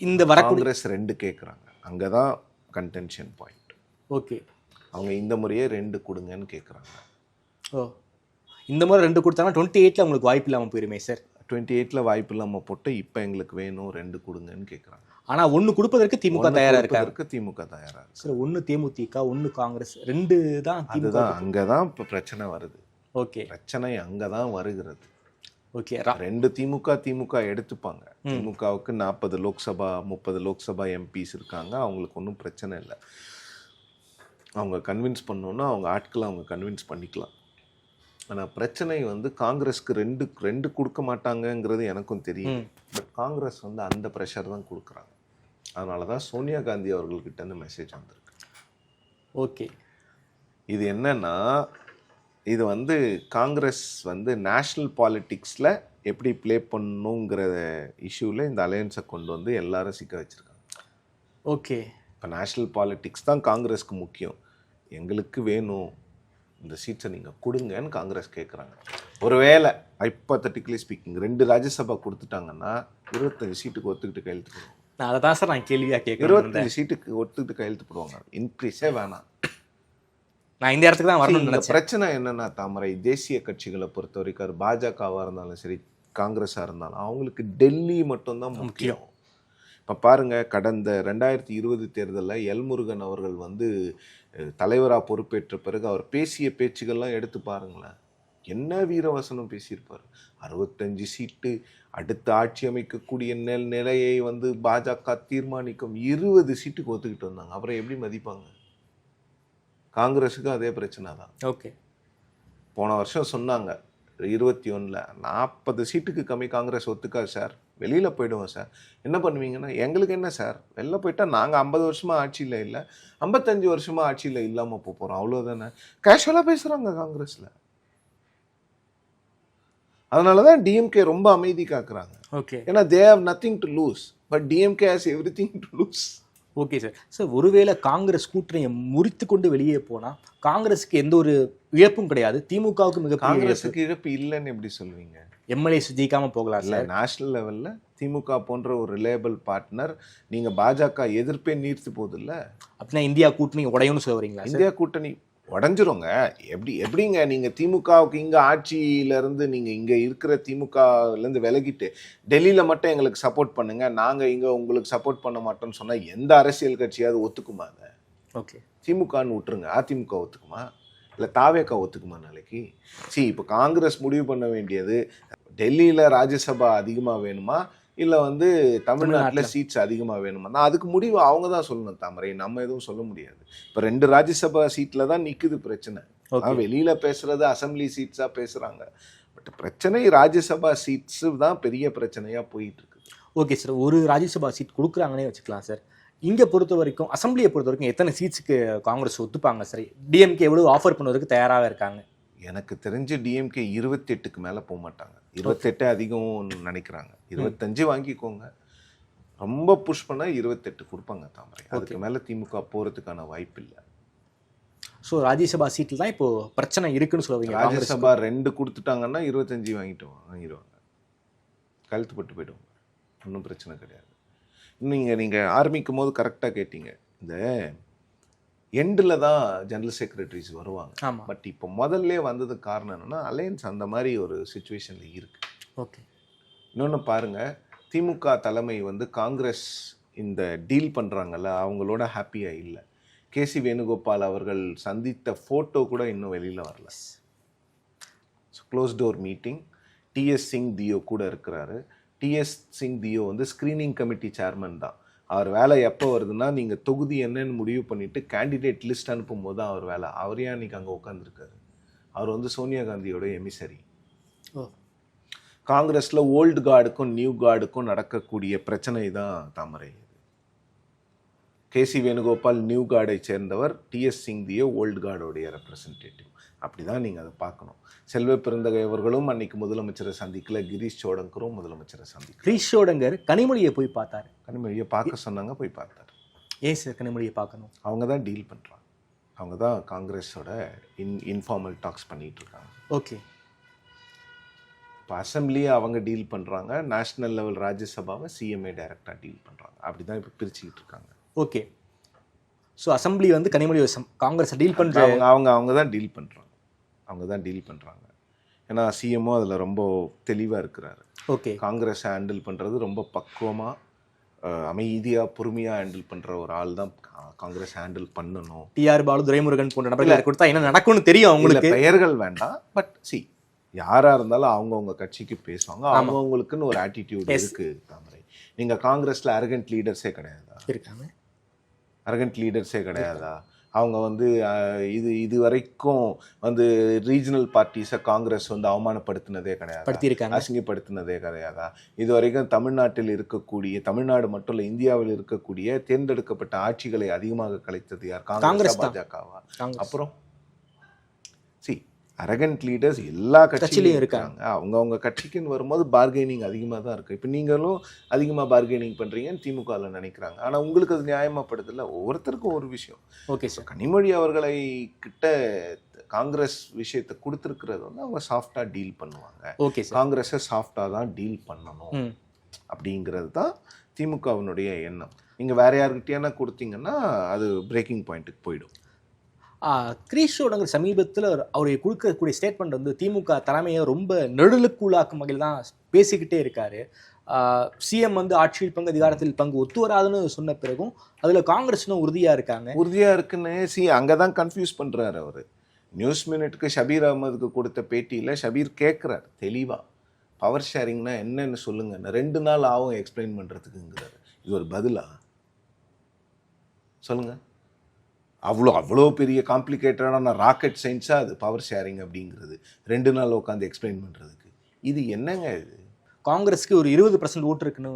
E: இந்த
F: காங்கிரஸ் 2 கேட்குறாங்க, அங்கே தான் கன்டென்ஷன் பாயிண்ட்.
E: ஓகே,
F: அவங்க இந்த முறையே 2 கொடுங்கன்னு கேட்குறாங்க.
E: ஓ, இந்த முறை 2 கொடுத்தாங்கன்னா 28ல் உங்களுக்கு வாய்ப்பு இல்லாமல் போயிருமே சார்?
F: 28ல் வாய்ப்பு இல்லாமல் போட்டு இப்போ எங்களுக்கு வேணும் 2 கொடுங்கன்னு கேட்குறாங்க.
E: ஆனால் 1 கொடுப்பதற்கு திமுக தயாராக இருக்காருக்கு.
F: திமுக தயாராக இருக்கு
E: சார். 1 தேமுதிக, 1 காங்கிரஸ், 2 தான்.
F: அதுதான் அங்கே தான் இப்போ பிரச்சனை வருது.
E: ஓகே,
F: பிரச்சனை அங்கே தான் வருகிறது.
E: ஓகே,
F: 2 திமுக எடுத்துப்பாங்க. திமுகவுக்கு 40 லோக்சபா 30 லோக்சபா எம்பிஸ் இருக்காங்க, அவங்களுக்கு ஒன்றும் பிரச்சனை இல்லை. அவங்க கன்வின்ஸ் பண்ணோன்னா அவங்க ஆட்களை அவங்க கன்வின்ஸ் பண்ணிக்கலாம். ஆனால் பிரச்சனை வந்து காங்கிரஸ்க்கு 2 கொடுக்க மாட்டாங்கங்கிறது எனக்கும் தெரியும். பட் காங்கிரஸ் வந்து அந்த ப்ரெஷர் தான் கொடுக்குறாங்க. அதனால தான் சோனியா காந்தி அவர்கள்கிட்ட இருந்து மெசேஜ் வந்திருக்கு.
E: ஓகே,
F: இது என்னன்னா, இது வந்து காங்கிரஸ் வந்து நேஷ்னல் பாலிட்டிக்ஸில் எப்படி ப்ளே பண்ணணுங்கிற இஷ்யூவில் இந்த அலையன்ஸை கொண்டு வந்து எல்லாரும் சிக்க வச்சுருக்காங்க.
E: ஓகே,
F: இப்போ நேஷ்னல் பாலிட்டிக்ஸ் தான் காங்கிரஸ்க்கு முக்கியம். எங்களுக்கு வேணும் இந்த சீட்ஸை நீங்கள் கொடுங்கன்னு காங்கிரஸ் கேட்குறாங்க. ஒருவேளை ஹைப்போதெட்டிக்கலி ஸ்பீக்கிங் 2 ராஜ்யசபா கொடுத்துட்டாங்கன்னா 25 சீட்டுக்கு ஒத்துக்கிட்டு கையெழுத்து போடுவாங்க.
E: நான் அதை தான் சார் நான் கேள்வியாக கேட்குறேன்.
F: 25 சீட்டுக்கு ஒத்துக்கிட்டு கையெழுத்து போடுவாங்க. இன்க்ரீஸே வேணாம்.
E: நான் இந்த இடத்துக்கு தான் வரணும்னு நினைச்சேன்.
F: பிரச்சனை என்னன்னா தாமரை, தேசிய கட்சிகளை பொறுத்த வரைக்கும் பாஜகவாக இருந்தாலும் சரி காங்கிரஸாக இருந்தாலும் அவங்களுக்கு டெல்லி மட்டும்தான் முக்கியம். இப்போ பாருங்க, கடந்த 2020 தேர்தலில் எல்முருகன் அவர்கள் வந்து தலைவராக பொறுப்பேற்ற பிறகு அவர் பேசிய பேச்சுகள்லாம் எடுத்து பாருங்களேன். என்ன வீரவசனம் பேசியிருப்பார். 65 சீட்டு அடுத்த ஆட்சி அமைக்கக்கூடிய நிலையை வந்து பாஜக தீர்மானிக்கும். 20 சீட்டுக்கு ஒத்துக்கிட்டு வந்தாங்க. அப்புறம் எப்படி மதிப்பாங்க? காங்கிரஸுக்கு அதே பிரச்சனை தான்.
E: ஓகே,
F: போன வருஷம் சொன்னாங்க 21ல் 40 சீட்டுக்கு கம்மி காங்கிரஸ் ஒத்துக்காது சார், வெளியில் போயிடுவோம் சார். என்ன பண்ணுவீங்கன்னா, எங்களுக்கு என்ன சார், வெளில போயிட்டா நாங்கள் 50 வருஷமாக ஆட்சியில் இல்லை, 55 வருஷமாக ஆட்சியில் இல்லாமல் போகிறோம், அவ்வளோதானே. கேஷுவலாக பேசுகிறாங்க காங்கிரஸில். அதனால தான் டிஎம்கே ரொம்ப அமைதி காக்குறாங்க.
E: ஓகே,
F: ஏன்னா they have nothing to lose, but DMK has everything to lose.
E: Okay sir. Sir, ஒருவேளை காங்கிரஸ் கூட்டணியை முறித்து கொண்டு வெளியே போனால் காங்கிரஸுக்கு எந்த ஒரு இழப்பும் கிடையாது, திமுகவுக்கு மிகப்பெரிய
F: காங்கிரஸுக்கு இழப்பு இல்லைன்னு எப்படி சொல்லுவீங்க?
E: எம்எல்ஏஸ் ஜெயிக்காம போகலாம்
F: இல்லை,
E: சார்.
F: நேஷனல் லெவலில் திமுக போன்ற ஒரு ரிலையபிள் பார்ட்னர், நீங்கள் பாஜக எதிர்ப்பே நீர்த்து போகுது இல்லை,
E: அப்படின்னா இந்தியா கூட்டணி உடையும்னு சொல்ல வரீங்களா சார்?
F: இந்தியா கூட்டணி உடஞ்சிருங்க. எப்படிங்க நீங்கள் திமுகவுக்கு இங்கே ஆட்சியிலேருந்து நீங்கள் இங்கே இருக்கிற திமுகலேருந்து விலகிட்டு டெல்லியில் மட்டும் எங்களுக்கு சப்போர்ட் பண்ணுங்க, நாங்கள் இங்கே உங்களுக்கு சப்போர்ட் பண்ண மாட்டோம்னு சொன்னால் எந்த அரசியல் கட்சியாவது ஒத்துக்குமா? அதை
E: ஓகே,
F: திமுகன்னு விட்டுருங்க, அதிமுக ஒத்துக்குமா? இல்லை தாவேக்கா ஒத்துக்குமா நாளைக்கு? இப்போ காங்கிரஸ் முடிவு பண்ண வேண்டியது, டெல்லியில் ராஜ்யசபா அதிகமாக வேணுமா, இல்லை வந்து தமிழ்நாட்டில் சீட்ஸ் அதிகமாக வேணுமா? அதுக்கு முடிவு அவங்க தான் சொல்லணும் தாமரை, நம்ம எதுவும் சொல்ல முடியாது. இப்போ 2 ராஜ்யசபா சீட்டில் தான் நிற்குது பிரச்சனை. வெளியில் பேசுறது அசம்பிளி சீட்ஸாக பேசுகிறாங்க, பட் பிரச்சனை ராஜ்யசபா சீட்ஸு தான் பெரிய பிரச்சனையாக போயிட்டு இருக்குது.
E: ஓகே சார், ஒரு ராஜ்யசபா சீட் கொடுக்குறாங்கன்னே வச்சுக்கலாம் சார். இங்கே பொறுத்த வரைக்கும், அசம்பிளியை பொறுத்த வரைக்கும் எத்தனை சீட்ஸுக்கு காங்கிரஸ் ஒத்துப்பாங்க சார்? டிஎம்கே எவ்வளோ ஆஃபர் பண்ணுவதற்கு தயாராக இருக்காங்க?
F: எனக்கு தெரிஞ்சு டிஎம்கே 28க்கு மேலே போக மாட்டாங்க. 28 அதிகம் நினைக்கிறாங்க. 25 வாங்கிக்கோங்க, ரொம்ப புஷ் பண்ணால் 28 கொடுப்பாங்க தாமரை. அதுக்கு மேலே திமுக போகிறதுக்கான வாய்ப்பு இல்லை.
E: ஸோ ராஜ்யசபா சீட்டில் தான் இப்போ பிரச்சனை இருக்குன்னு சொல்லுவீங்க.
F: ராஜ்யசபா 2 கொடுத்துட்டாங்கன்னா 25 வாங்கிடுவாங்க, கழுத்துப்பட்டு போயிடுவாங்க, ஒன்றும் பிரச்சனை கிடையாது. நீங்கள் ஆரம்பிக்கும் போது கரெக்டாக கேட்டீங்க, இந்த எண்டில் தான் ஜெனரல் செக்ரட்டரிஸ் வருவாங்க. பட் இப்போ முதல்ல வந்ததுக்கு காரணம் என்னென்னா, அலையன்ஸ் அந்த மாதிரி ஒரு சுச்சுவேஷனில் இருக்குது.
E: ஓகே,
F: இன்னொன்று பாருங்கள், திமுக தலைமை வந்து காங்கிரஸ் இந்த டீல் பண்ணுறாங்கல்ல, அவங்களோட ஹாப்பியாக இல்லை. கேசி வேணுகோபால் அவர்கள் சந்தித்த ஃபோட்டோ கூட இன்னும் வெளியில் வரல. Close door meeting, TS Singh Deo கூட இருக்கிறாரு. டிஎஸ் சிங் தியோ வந்து ஸ்க்ரீனிங் கமிட்டி சேர்மன் தான். அவர் வேலை எப்போ வருதுன்னா, நீங்கள் தொகுதி என்னன்னு முடிவு பண்ணிவிட்டு கேண்டிடேட் லிஸ்ட் அனுப்பும் போது தான் அவர் வேலை. அவர் ஏன் அன்றைக்கி அங்கே உட்காந்துருக்காரு? அவர் வந்து சோனியா காந்தியோட எமிசரி. காங்கிரஸில் ஓல்டு கார்டுக்கும் நியூ கார்டுக்கும் நடக்கக்கூடிய பிரச்சனை தான் தாமரை. கேசி வேணுகோபால் நியூ கார்டை சேர்ந்தவர், டிஎஸ் சிங் தியோ ஓல்டு கார்டோடைய ரெப்ரசன்டேட்டிவ். அப்படி தான் நீங்கள் அதை பார்க்கணும். செல்வ பெருந்தகை அவர்களும் அன்னைக்கு முதலமைச்சரை சந்திக்கல, கிரீஷ் சோடங்கரும் முதலமைச்சரை சந்திக்கல.
E: கிரீஷ் சோடங்கர் கனிமொழியை போய் பார்த்தாரு.
F: கனிமொழியை பார்க்க சொன்னாங்க, போய் பார்த்தார்.
E: ஏன் சார் கனிமொழியை பார்க்கணும்?
F: அவங்க தான் டீல் பண்ணுறாங்க, அவங்க தான் காங்கிரஸோட இன்ஃபார்மல் டாக்ஸ் பண்ணிகிட்டு இருக்காங்க.
E: ஓகே,
F: இப்போ அசம்பிளியை அவங்க டீல் பண்ணுறாங்க, நேஷ்னல் லெவல் ராஜ்யசபாவை சிஎம்ஏ டைரக்டாக டீல் பண்ணுறாங்க. அப்படி தான் இப்போ பிரிச்சுக்கிட்டு இருக்காங்க.
E: ஓகே, ஸோ அசம்பிளி வந்து கனிமொழி காங்கிரஸ் டீல் பண்ணுறாங்க,
F: அவங்க தான் டீல் பண்ணுறாங்க, அவங்க தான் டீல் பண்ணுறாங்க. ஏன்னா சிஎம்ஓ அதில் ரொம்ப தெளிவாக இருக்கிறாரு.
E: ஓகே,
F: காங்கிரஸை ஹேண்டில் பண்ணுறது ரொம்ப பக்குவமாக அமைதியாக பொறுமையாக ஹேண்டில் பண்ணுற ஒரு ஆள் தான் காங்கிரஸ் ஹேண்டில் பண்ணணும்.
E: டிஆர் பாலு, துரைமுருகன் போன்ற நபர்களை கொடுத்தா என்ன நடக்கும்னு தெரியும் அவங்களுக்கு.
F: பெயர்கள் வேண்டாம், பட் யாராக இருந்தாலும் அவங்கவுங்க கட்சிக்கு பேசுவாங்க, அவங்கவுங்களுக்குன்னு ஒரு ஆட்டிடியூட் இருக்குது தாமரை. நீங்கள் காங்கிரஸில் அரகண்ட் லீடர்ஸே கிடையாதா?
E: இருக்காங்க,
F: அரகண்ட் லீடர்ஸே கிடையாதா? அவங்க வந்து இது வரைக்கும் வந்து ரீஜனல் பார்ட்டிஸை காங்கிரஸ் வந்து அவமானப்படுத்தினதே கிடையாது, அசிங்கப்படுத்தினதே கிடையாதா? இது வரைக்கும் தமிழ்நாட்டில் இருக்கக்கூடிய, தமிழ்நாடு மட்டும் இல்லை இந்தியாவில் இருக்கக்கூடிய தேர்ந்தெடுக்கப்பட்ட ஆட்சிகளை அதிகமாக கலைத்தது யார்? காங்கிரஸ், பாஜகவா? அப்புறம் அரகண்ட் லீடர்ஸ் எல்லா கட்சியிலையும் இருக்காங்க. அவங்க கட்சிக்குன்னு வரும்போது பார்கெனிங் அதிகமாக தான் இருக்குது. இப்போ நீங்களும் அதிகமாக பார்கெனிங் பண்ணுறீங்கன்னு திமுகவில் நினைக்கிறாங்க. ஆனால் உங்களுக்கு அது நியாயமாகப்படுதில்ல, ஒவ்வொருத்தருக்கும் ஒரு விஷயம்.
E: ஓகே சார்,
F: கனிமொழி அவர்களை கிட்ட காங்கிரஸ் விஷயத்தை கொடுத்துருக்கிறது வந்து அவங்க சாஃப்டாக டீல் பண்ணுவாங்க.
E: ஓகே சார்,
F: காங்கிரஸை சாஃப்டாக தான் டீல் பண்ணணும் அப்படிங்கிறது தான் திமுகவினுடைய எண்ணம். நீங்கள் வேற யாருக்கிட்டேனா கொடுத்தீங்கன்னா அது பிரேக்கிங் பாயிண்ட்டுக்கு போயிடும்.
E: கிரீஷ் சோடங்கர் சமீபத்தில் அவரை கொடுக்கக்கூடிய ஸ்டேட்மெண்ட் வந்து திமுக தலைமையை ரொம்ப நெடுலுக்குள்ளாக்கும் வகையில் தான் பேசிக்கிட்டே இருக்காரு. சிஎம் வந்து ஆட்சியில் பங்கு அதிகாரத்தில் பங்கு ஒத்து வராதுன்னு சொன்ன பிறகும் அதில் காங்கிரஸ்னும் உறுதியாக இருக்காங்க.
F: உறுதியாக இருக்குன்னு அங்கே தான் கன்ஃபியூஸ் பண்ணுறாரு அவர். நியூஸ் மினிட்டுக்கு ஷபீர் அகமதுக்கு கொடுத்த பேட்டியில் ஷபீர் கேட்குறார் தெளிவாக, பவர் ஷேரிங்னா என்னன்னு சொல்லுங்க, 2 நாள் ஆகும் எக்ஸ்பிளைன் பண்ணுறதுக்குங்கிறாரு. இது ஒரு பதிலா சொல்லுங்க? அவ்வளோ பெரிய காம்ப்ளிகேட்டடான ராக்கெட் சயின்ஸாக அது பவர் ஷேரிங் அப்படிங்கிறது 2 நாள் உட்காந்து எக்ஸ்பிளைன் பண்ணுறதுக்கு? இது என்னங்க இது?
E: காங்கிரஸ்க்கு ஒரு 20% ஓட்டு இருக்குன்னு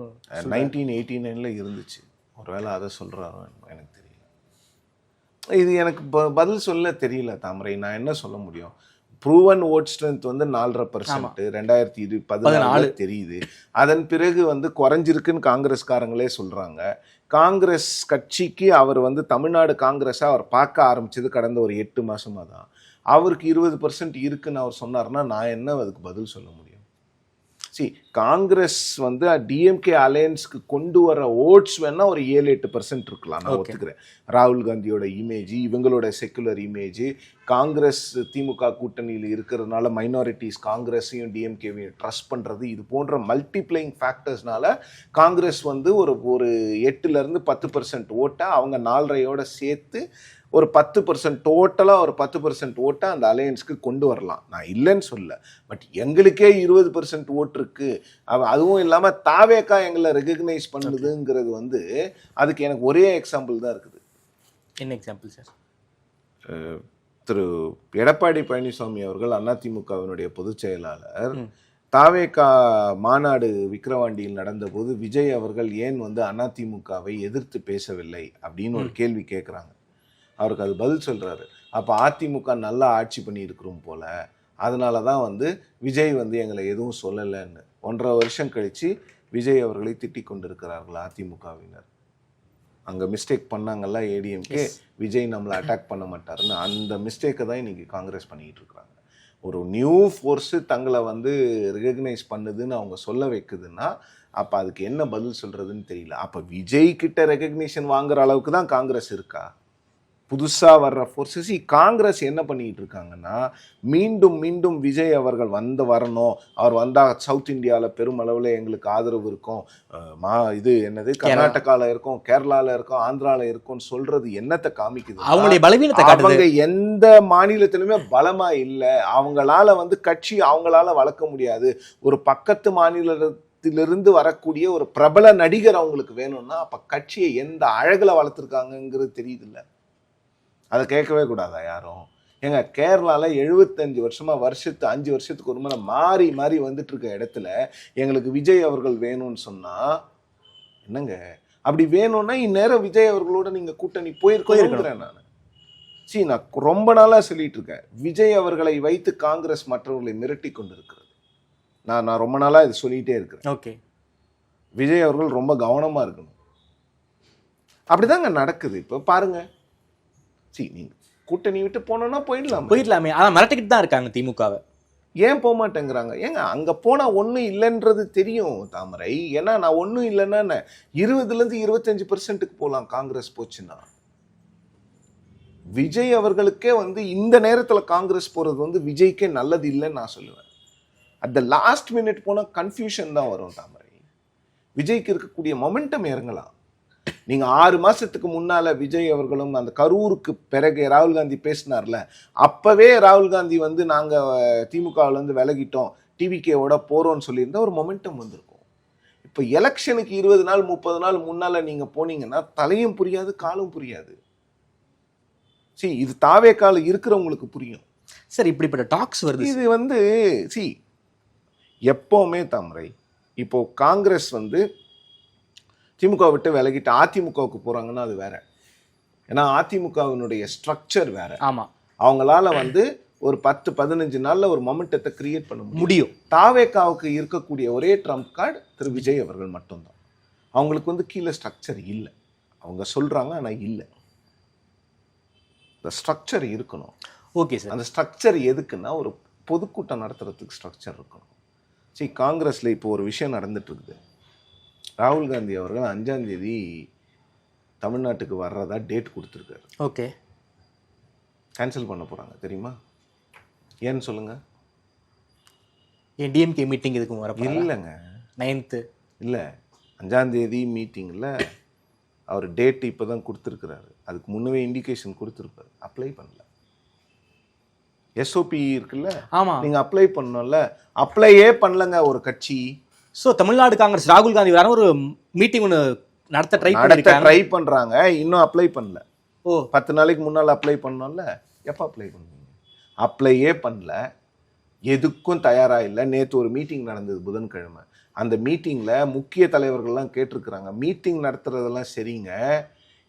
F: 1989 இருந்துச்சு. ஒருவேளை அதை சொல்கிறாரோ எனக்கு தெரியல. இது எனக்கு பதில் சொல்ல தெரியல தாமரை. நான் என்ன சொல்ல முடியும்? ப்ரூவன் ஓட் ஸ்ட்ரென்த் வந்து 4.5% 2014 தெரியுது. அதன் பிறகு வந்து குறைஞ்சிருக்குன்னு காங்கிரஸ்காரங்களே சொல்கிறாங்க. காங்கிரஸ் கட்சிக்கு அவர் வந்து தமிழ்நாடு காங்கிரஸாக அவர் பார்க்க ஆரம்பிச்சது கடந்த ஒரு 8 மாதமாக தான். அவருக்கு 20% இருக்குன்னு அவர் சொன்னார்னா நான் என்ன அதுக்கு பதில் சொல்ல முடியும்? காங்கிரஸ் வந்து டிஎம்கே அலையன்ஸ்க்கு கொண்டு வர ஓட்ஸ் வேணா ஒரு 7-8% இருக்கலாம், நான் ஒத்துக்கிறேன். ராகுல் காந்தியோட இமேஜ், இவங்களோட செக்குலர் இமேஜ், காங்கிரஸ் திமுக கூட்டணியில் இருக்கிறதுனால மைனாரிட்டிஸ் காங்கிரஸையும் டிஎம்கேவையும் ட்ரஸ்ட் பண்ணுறது, இது போன்ற மல்டிப்ளைங் ஃபேக்டர்ஸ்னால காங்கிரஸ் வந்து ஒரு 8-10% ஓட்டை அவங்க 4.5 சேர்த்து ஒரு 10%, டோட்டலாக ஒரு 10% ஓட்டை அந்த அலையன்ஸ்க்கு கொண்டு வரலாம். நான் இல்லைன்னு சொல்ல, பட் எங்களுக்கே 20% ஓட்டு இருக்கு. அதுவும் இல்லாமல் தாவேக்கா எங்களை ரெகக்னைஸ் பண்ணுதுங்கிறது வந்து அதுக்கு எனக்கு ஒரே எக்ஸாம்பிள் தான் இருக்குது.
E: என்ன எக்ஸாம்பிள் சார்?
F: திரு எடப்பாடி பழனிசாமி அவர்கள் அதிமுகவினுடைய பொதுச் செயலாளர், தாவேக்கா மாநாடு விக்கிரவாண்டியில் நடந்தபோது விஜய் அவர்கள் ஏன் வந்து அதிமுகவை எதிர்த்து பேசவில்லை அப்படின்னு ஒரு கேள்வி கேட்குறாங்க. அவருக்கு அது பதில் சொல்கிறாரு, அப்போ அதிமுக நல்லா ஆட்சி பண்ணியிருக்கிறோம் போல், அதனால தான் வந்து விஜய் வந்து எங்களை எதுவும் சொல்லலைன்னு 1.5 வருஷம் கழித்து விஜய் அவர்களை திட்டிக் கொண்டிருக்கிறார்கள் அதிமுகவினர். அங்கே மிஸ்டேக் பண்ணாங்கல்ல ஏடிஎம்கே, விஜய் நம்மளை அட்டாக் பண்ண மாட்டாருன்னு, அந்த மிஸ்டேக்கை தான் இன்றைக்கி காங்கிரஸ் பண்ணிக்கிட்டு இருக்கிறாங்க. ஒரு நியூ ஃபோர்ஸு தங்களை வந்து ரெகக்னைஸ் பண்ணுதுன்னு அவங்க சொல்ல வைக்குதுன்னா அப்போ அதுக்கு என்ன பதில் சொல்கிறதுன்னு தெரியல. அப்போ விஜய் கிட்ட ரெகக்னிஷன் வாங்குற அளவுக்கு தான் காங்கிரஸ் இருக்கா? புதுசாக வர்ற ஃபோர்ஸஸ் காங்கிரஸ் என்ன பண்ணிக்கிட்டு இருக்காங்கன்னா, மீண்டும் மீண்டும் விஜய் அவர்கள் வரணும், அவர் வந்தால் சவுத் இந்தியாவில் பெருமளவில் எங்களுக்கு ஆதரவு இருக்கும், இது என்னது கர்நாடகாவில் இருக்கும், கேரளாவில் இருக்கும், ஆந்திராவில் இருக்கும்னு சொல்றது என்னத்தை காமிக்குது? அவங்களுடைய பலவீனத்தை. அவங்க எந்த மாநிலத்திலுமே பலமா இல்லை. அவங்களால வந்து கட்சி அவங்களால வளர்க்க முடியாது. ஒரு பக்கத்து மாநிலத்திலிருந்து வரக்கூடிய ஒரு பிரபல நடிகர் அவங்களுக்கு வேணும்னா அப்போ கட்சியை எந்த அழகில் வளர்த்துருக்காங்கங்கிறது தெரியுது இல்லை? அதை கேட்கவே கூடாதா யாரும்? ஏங்க கேரளாவில் 75 வருஷமாக 5 வருஷத்துக்கு ஒரு முறை மாறி மாறி வந்துட்டு இருக்க இடத்துல எங்களுக்கு விஜய் அவர்கள் வேணும்னு சொன்னால் என்னங்க? அப்படி வேணும்னா இந்நேரம் விஜய் அவர்களோட நீங்கள் கூட்டணி போயிருக்கிறேன். நான் ரொம்ப நாளாக சொல்லிட்டு இருக்கேன், விஜய் அவர்களை வைத்து காங்கிரஸ் மற்றவர்களை மிரட்டி கொண்டு இருக்கிறது. நான் ரொம்ப நாளாக இது சொல்லிகிட்டே இருக்கிறேன்.
E: ஓகே,
F: விஜய் அவர்கள் ரொம்ப கவனமாக இருக்கணும். அப்படிதாங்க நடக்குது. இப்போ பாருங்க, நீங்க கூட்டணி விட்டு போனோம்னா போயிடலாமே.
E: ஆனால் மிரட்டிக்கிட்டு தான் இருக்காங்க திமுகவை.
F: ஏன் போக மாட்டேங்கிறாங்க? ஏங்க அங்கே போனால் ஒன்றும் இல்லைன்றது தெரியும் தாமரை. ஏன்னா நான் ஒன்றும் இல்லைன்னா 20% 25%க்கு போகலாம் காங்கிரஸ் போச்சுன்னா. விஜய் அவர்களுக்கே வந்து இந்த நேரத்தில் காங்கிரஸ் போகிறது வந்து விஜய்க்கே நல்லது இல்லைன்னு நான் சொல்லுவேன். அட் த லாஸ்ட் மினிட் போனால் கன்ஃபியூஷன் தான் வரும் தாமரை. விஜய்க்கு இருக்கக்கூடிய மொமெண்டம் இறங்கலாம். நீங்கள் 6 மாதத்துக்கு முன்னால் விஜய் அவர்களும் அந்த கரூருக்கு பிறகு ராகுல் காந்தி பேசினார்ல, அப்போவே ராகுல் காந்தி வந்து நாங்கள் திமுகவிலேருந்து விலகிட்டோம், டிவிகேவோட போகிறோன்னு சொல்லியிருந்தா ஒரு மொமெண்டம் வந்திருக்கும். இப்போ எலெக்ஷனுக்கு 20 நாள் 30 நாள் முன்னால் நீங்கள் போனீங்கன்னா தலையும் புரியாது காலும் புரியாது. இது தாவேக்கால இருக்கிறவங்களுக்கு புரியும்.
E: சார், இப்படிப்பட்ட டாக்ஸ் வருது.
F: இது வந்து எப்போவுமே தாமரை, இப்போ காங்கிரஸ் வந்து திமுக விட்டு விலகிட்டு அதிமுகவுக்கு போகிறாங்கன்னா அது வேற. ஏன்னா அதிமுகவினுடைய ஸ்ட்ரக்சர் வேற.
E: ஆமாம்,
F: அவங்களால வந்து ஒரு 10-15 நாளில் ஒரு மொமெண்டத்தை கிரியேட் பண்ண முடியும். தாவேக்காவுக்கு இருக்கக்கூடிய ஒரே ட்ரம்ப் கார்டு திரு விஜய் அவர்கள் மட்டும்தான். அவங்களுக்கு வந்து கீழே ஸ்ட்ரக்சர் இல்லை. அவங்க சொல்கிறாங்க ஆனால் இல்லை. இந்த ஸ்ட்ரக்சர் இருக்கணும்.
E: Okay sir.
F: அந்த ஸ்ட்ரக்சர் எதுக்குன்னா ஒரு பொதுக்கூட்டம் நடத்துறதுக்கு ஸ்ட்ரக்சர் இருக்கணும். காங்கிரஸில் இப்போ ஒரு விஷயம் நடந்துட்டு இருக்குது. ராகுல் காந்தி அவர்கள் 5ஆம் தேதி தமிழ்நாட்டுக்கு வர்றதா டேட் கொடுத்துருக்காரு.
E: ஓகே,
F: கேன்சல் பண்ண போகிறாங்க தெரியுமா? ஏன்னு சொல்லுங்கள்.
E: என் டிஎம்கே மீட்டிங் இதுக்கு வர
F: இல்லைங்க,
E: 9th
F: இல்லை, 5ஆம் தேதி மீட்டிங்கில் அவர் டேட்டு இப்போ தான் கொடுத்துருக்குறாரு. அதுக்கு முன்னவே இண்டிகேஷன் கொடுத்துருப்பாரு, அப்ளை பண்ணல. எஸ்ஓபி இருக்குல்ல,
E: ஆமா.
F: நீங்க அப்ளை பண்ணணும்ல, அப்ளையே பண்ணலங்க ஒரு கட்சி.
E: ஸோ தமிழ்நாடு காங்கிரஸ் ராகுல் காந்தி வர ஒரு மீட்டிங் ஒன்று நடத்த ட்ரை
F: பண்றாங்க, இன்னும் அப்ளை பண்ணல.
E: ஓ
F: 10 நாளைக்கு முன்னால் அப்ளை பண்ணோம்ல, எப்போ அப்ளை பண்ணுவீங்க? அப்ளையே பண்ணல, எதுக்கும் தயாரா இல்லை. நேற்று ஒரு மீட்டிங் நடந்தது புதன்கிழமை. அந்த மீட்டிங்கில் முக்கிய தலைவர்கள்லாம் கேட்டிருக்கிறாங்க, மீட்டிங் நடத்துறதெல்லாம் சரிங்க,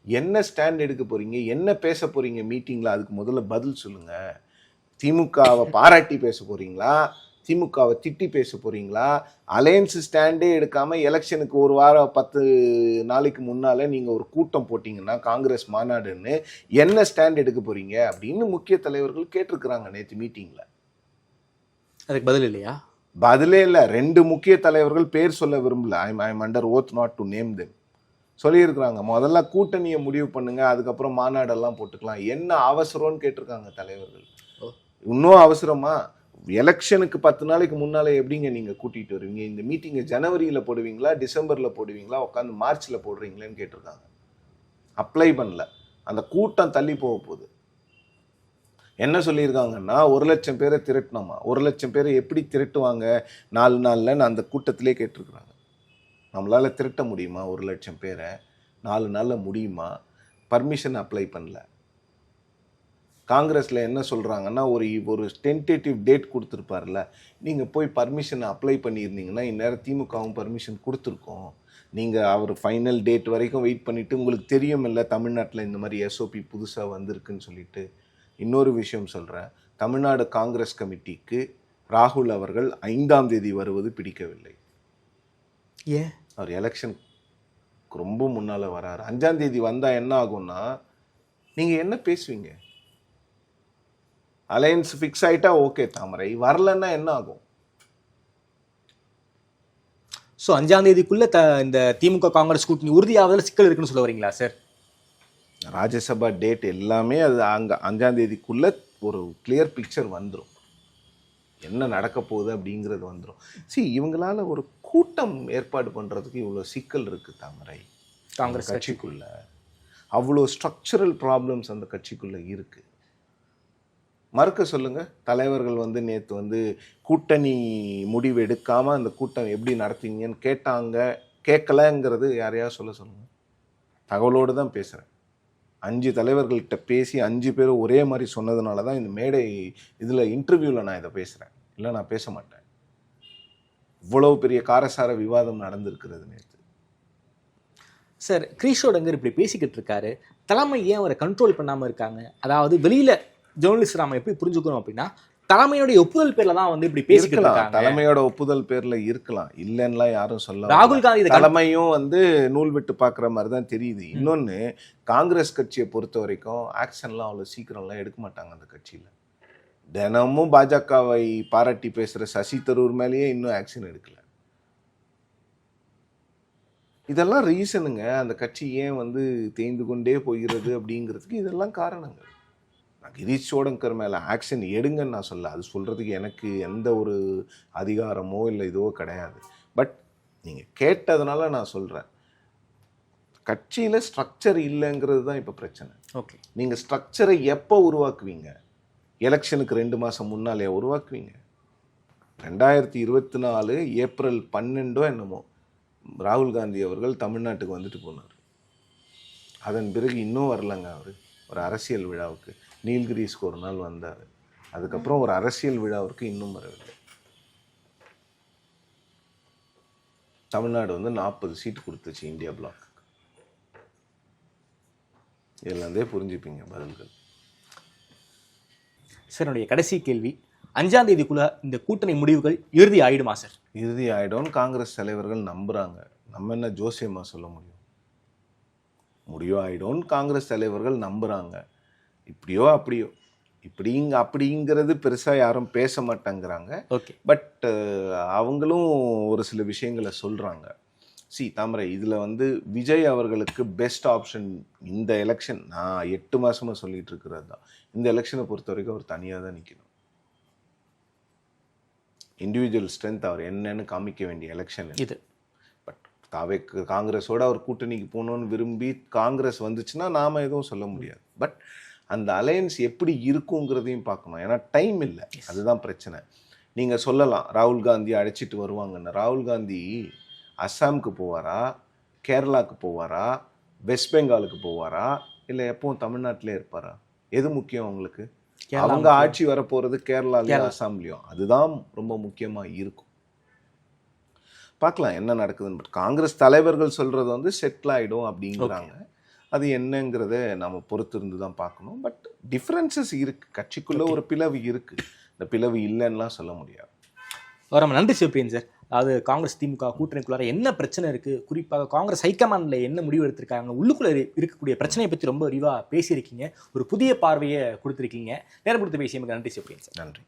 F: என்ன ஸ்டாண்ட் எடுக்க போறீங்க, என்ன பேச போறீங்க மீட்டிங்கில், அதுக்கு முதல்ல பதில் சொல்லுங்க. திமுகவை பாராட்டி பேச போறீங்களா, திமுகவை திட்டி பேச போறீங்களா? அலையன்ஸ் ஸ்டாண்டே எடுக்காம எலெக்ஷனுக்கு ஒரு வாரம் 10 நாளைக்கு முன்னால நீங்க ஒரு கூட்டம் போட்டீங்கன்னா காங்கிரஸ் மாநாடுன்னு, என்ன ஸ்டாண்ட் எடுக்க போறீங்க அப்படின்னு முக்கிய தலைவர்கள் கேட்டிருக்கிறாங்க நேற்று மீட்டிங்ல.
E: அதுக்கு பதில் இல்லையா?
F: பதிலே இல்லை. 2 முக்கிய தலைவர்கள் பேர் சொல்ல விரும்பல, I'm under oath not to name them, சொல்லியிருக்கிறாங்க. முதல்ல கூட்டணியை முடிவு பண்ணுங்க, அதுக்கப்புறம் மாநாடெல்லாம் போட்டுக்கலாம். என்ன அவசரம்னு கேட்டிருக்காங்க தலைவர்கள். இன்னும் அவசரமா? எலெக்ஷனுக்கு 10 நாளைக்கு முன்னாலே எப்படிங்க நீங்க கூட்டிட்டு வருவீங்க? இந்த மீட்டிங்கை ஜனவரியில போடுவீங்களா, டிசம்பர்ல போடுவீங்களா, உட்காந்து மார்ச்ல போடுறீங்களேன்னு கேட்டிருக்காங்க. அப்ளை பண்ணல, அந்த கூட்டம் தள்ளி போக போகுது. என்ன சொல்லியிருக்காங்கன்னா 1 லட்சம் பேரை திரட்டணுமா. 1 லட்சம் பேரை எப்படி திரட்டுவாங்க 4 நாள்லன்னு அந்த கூட்டத்திலே கேட்டிருக்கிறாங்க. நம்மளால திரட்ட முடியுமா 1 லட்சம் பேரை 4 நாள்ல முடியுமா? பர்மிஷன் அப்ளை பண்ணல. காங்கிரஸ்ல என்ன சொல்றாங்கன்னா, ஒரு டென்டேட்டிவ் டேட் கொடுத்துருப்பார்ல, நீங்க போய் பர்மிஷன் அப்ளை பண்ணியிருந்தீங்கன்னா இந்நேரம் திமுகவும் பர்மிஷன் கொடுத்துருக்கோம். நீங்க அவர் ஃபைனல் டேட் வரைக்கும் வெயிட் பண்ணிட்டு, உங்களுக்கு தெரியும் இல்லை தமிழ்நாட்டில் இந்த மாதிரி எஸ்ஓபி புதுசாக வந்திருக்குன்னு சொல்லிட்டு. இன்னொரு விஷயம் சொல்கிறேன், தமிழ்நாடு காங்கிரஸ் கமிட்டிக்கு ராகுல் அவர்கள் 5ஆம் தேதி வருவது பிடிக்கவில்லை.
E: ஏன்?
F: அவர் எலெக்ஷன் ரொம்ப முன்னால் வராரு. 5ஆம் தேதி வந்தால் என்ன ஆகும்னா, நீங்கள் என்ன பேசுவீங்க? அலையன்ஸ் ஃபிக்ஸ் ஆயிட்டா ஓகே தாமரை, வரலன்னா என்ன ஆகும்?
E: ஸோ 5ஆம் தேதிக்குள்ள இந்த திமுக காங்கிரஸ் கூட்டணி உறுதியாவதில் சிக்கல் இருக்குன்னு சொல்ல வரீங்களா சார்?
F: ராஜ்யசபா டேட் எல்லாமே அது அங்கே 5ஆம் தேதிக்குள்ள ஒரு கிளியர் பிக்சர் வந்துடும், என்ன நடக்க போகுது அப்படிங்கிறது வந்துடும். இவங்களால ஒரு கூட்டம் ஏற்பாடு பண்ணுறதுக்கு இவ்வளோ சிக்கல் இருக்குது தாமரை. காங்கிரஸ் கட்சிக்குள்ள அவ்வளோ ஸ்ட்ரக்சரல் ப்ராப்ளம்ஸ் அந்த கட்சிக்குள்ளே இருக்குது. மறுக்க சொல்லுங்க, தலைவர்கள் நேற்று கூட்டணி முடிவு எடுக்காமல் அந்த கூட்டம் எப்படி நடத்தீங்கன்னு கேட்டாங்க. கேட்கலங்கிறது யாரையாவது சொல்ல சொல்லுங்க. தகவலோடு தான் பேசுகிறேன். 5 தலைவர்கள்கிட்ட பேசி 5 பேரும் ஒரே மாதிரி சொன்னதுனால தான் இந்த மேடை இதில் இன்டர்வியூவில் நான் இதை பேசுகிறேன், இல்லை நான் பேச மாட்டேன். இவ்வளவு பெரிய காரசார விவாதம் நடந்திருக்கிறது நேற்று.
E: சார், கிரீஷோடங்கர் இப்படி பேசிக்கிட்டு இருக்காரு, தலைமை ஏன் அவரை கண்ட்ரோல் பண்ணாமல் இருக்காங்க? அதாவது வெளியில் ஜேர்னலிஸ்ட் நாம எப்படி புரிஞ்சுக்கணும் அப்படின்னா, தலைமையோட ஒப்புதல் பேர்ல தான் இப்படி பேசிக்கிட்டு இருக்காங்க.
F: தலைமையோட ஒப்புதல் பேர்ல இருக்கலாம், இல்லைன்னா யாரும் சொல்ல.
E: ராகுல் காந்தி
F: தலைமையும் நூல் விட்டு பார்க்குற மாதிரி தான் தெரியுது. இன்னொன்று, காங்கிரஸ் கட்சியை பொறுத்த வரைக்கும் ஆக்ஷன்லாம் அவ்வளோ சீக்கிரம்லாம் எடுக்க மாட்டாங்க. அந்த கட்சியில் தினமும் பாஜகவை பாராட்டி பேசுகிற சசி தரூர் மேலேயே இன்னும் ஆக்ஷன் எடுக்கல. இதெல்லாம் ரீசனுங்க, அந்த கட்சி ஏன் தேய்ந்து கொண்டே போகிறது அப்படிங்கிறதுக்கு இதெல்லாம் காரணங்கள். கிரீஷ் சோடங்கர் மேலே ஆக்ஷன் எடுங்கன்னு நான் சொல்ல, அது சொல்கிறதுக்கு எனக்கு எந்த ஒரு அதிகாரமோ இல்லை இதுவோ கிடையாது. பட் நீங்கள் கேட்டதுனால நான் சொல்கிறேன், கட்சியில் ஸ்ட்ரக்சர் இல்லைங்கிறது தான் இப்போ பிரச்சனை.
E: ஓகே,
F: நீங்கள் ஸ்ட்ரக்சரை எப்போ உருவாக்குவீங்க? எலெக்ஷனுக்கு 2 மாதம் முன்னாலே உருவாக்குவீங்க. 2024 ஏப்ரல் 12 என்னமோ ராகுல் காந்தி அவர்கள் தமிழ்நாட்டுக்கு வந்துட்டு போனார். அதன் பிறகு இன்னும் வரலங்க அவர் ஒரு அரசியல் விழாவுக்கு. நீல்கிரிஸ்க்கு ஒரு நாள் வந்தார், அதுக்கப்புறம் ஒரு அரசியல் விழாவிற்கு இன்னும் வரவில்லை. தமிழ்நாடு 40 சீட்டு கொடுத்துச்சு இந்தியா பிளாக். இதுலேருந்தே புரிஞ்சுப்பீங்க பதில்கள்.
E: சார், என்னுடைய கடைசி கேள்வி, 5ஆம் தேதிக்குள்ள இந்த கூட்டணி முடிவுகள் இறுதி ஆயிடுமா சார்?
F: இறுதி ஆயிடும்னு காங்கிரஸ் தலைவர்கள் நம்புறாங்க. நம்ம என்ன ஜோசியமா சொல்ல முடியும்? முடிவு ஆயிடும்னு காங்கிரஸ் தலைவர்கள் நம்புறாங்க. இப்படியோ அப்படியோ, அப்படிங்கிறது பெருசாக யாரும் பேச மாட்டேங்கிறாங்க.
E: ஓகே,
F: பட் அவங்களும் ஒரு சில விஷயங்களை சொல்கிறாங்க. தாமரை, இதில் விஜய் அவர்களுக்கு பெஸ்ட் ஆப்ஷன் இந்த எலெக்ஷன், நான் 8 மாதமாக சொல்லிட்டு இருக்கிறது தான், இந்த எலெக்ஷனை பொறுத்த வரைக்கும் அவர் தனியாக தான் நிற்கணும். இண்டிவிஜுவல் ஸ்ட்ரென்த் அவர் என்னன்னு காமிக்க வேண்டிய எலெக்ஷன் இது. பட் காங்கிரஸோட அவர் கூட்டணிக்கு போகணுன்னு விரும்பி காங்கிரஸ் வந்துச்சுன்னா நாம் எதுவும் சொல்ல முடியாது. பட் அந்த அலையன்ஸ் எப்படி இருக்குங்கிறதையும் பார்க்கணும். ஏன்னா டைம் இல்லை, அதுதான் பிரச்சனை. நீங்கள் சொல்லலாம் ராகுல் காந்தி அழைச்சிட்டு வருவாங்கன்னு. ராகுல் காந்தி அஸ்ஸாமுக்கு போவாரா, கேரளாவுக்கு போவாரா, வெஸ்ட் பெங்காலுக்கு போவாரா, இல்லை எப்பவும் தமிழ்நாட்டிலே இருப்பாரா? எது முக்கியம் அவங்களுக்கு? அவங்க ஆட்சி வரப்போகிறது கேரளாலையும் அஸ்ஸாம்லேயும். அதுதான் ரொம்ப முக்கியமாக இருக்கும். பார்க்கலாம் என்ன நடக்குதுன்னு. பட் காங்கிரஸ் தலைவர்கள் சொல்கிறது வந்து செட்டில் ஆகிடும் அப்படிங்கிறாங்க. அது என்னங்கிறத நம்ம பொறுத்து இருந்து தான் பார்க்கணும். பட் டிஃப்ரென்சஸ் இருக்குது, கட்சிக்குள்ளே ஒரு பிளவு இருக்குது. இந்த பிளவு இல்லைன்னுலாம் சொல்ல முடியாது.
E: ரொம்ப நன்றி சிவபிரியன் சார். அதாவது காங்கிரஸ் திமுக கூட்டணிக்குள்ளார என்ன பிரச்சனை இருக்குது, குறிப்பாக காங்கிரஸ் ஹைகமாண்டில் என்ன முடிவு எடுத்திருக்காங்க, உள்ளுக்குள்ளே இருக்கக்கூடிய பிரச்சனையை பற்றி ரொம்ப விரிவாக பேசியிருக்கீங்க. ஒரு புதிய பார்வையை கொடுத்துருக்கீங்க. நேரம் கொடுத்து பேசியமைக்கு நன்றி சிவபிரியன் சார்.
F: நன்றி.